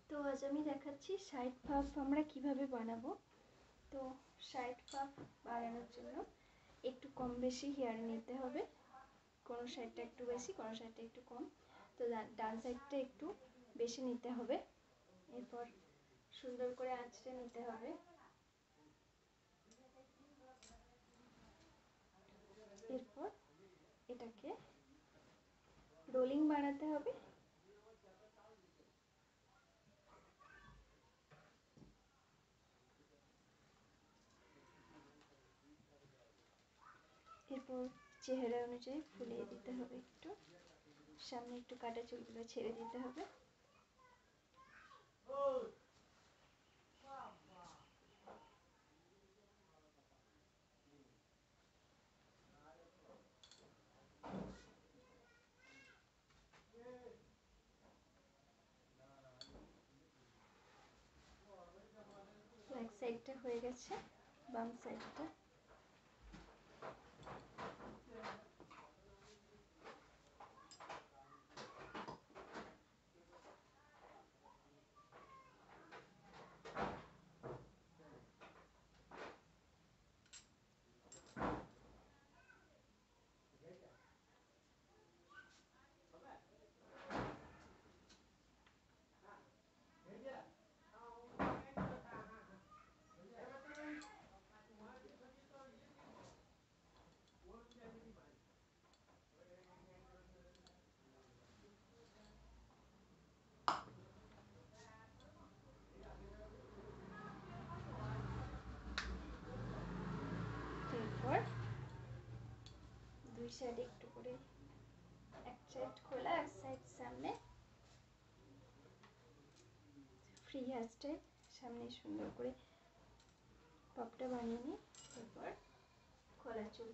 তো আজ আমি দেখাচ্ছি সাইড পাফ আমরা কিভাবে বানাবো। তো সাইড পাফ বানানোর জন্য একটু কম বেশি হেয়ার নিতে হবে, কোনো সাইডটা একটু বেশি কোনো সাইডটা একটু কম। তো ডান সাইডটা একটু বেশি নিতে হবে, এরপর সুন্দর করে আঁচড়ে নিতে হবে। এরপর এটাকে রোলিং বানাতে হবে। এরপর চেহারা অনুযায়ী ফুলিয়ে দিতে হবে, একটু সামনে একটু কাটা চুলগুলো ছেড়ে দিতে হবে। এক সাইডটা হয়ে গেছে, বাম সাইডটা এরপর দুই সাইডে একটু করে, এক সাইড খোলা এক সাইড সামনে, ফ্রি হেয়ার স্টাইল। সামনে সুন্দর করে টপটা বানিয়ে নিই, এরপর খোলা চুল।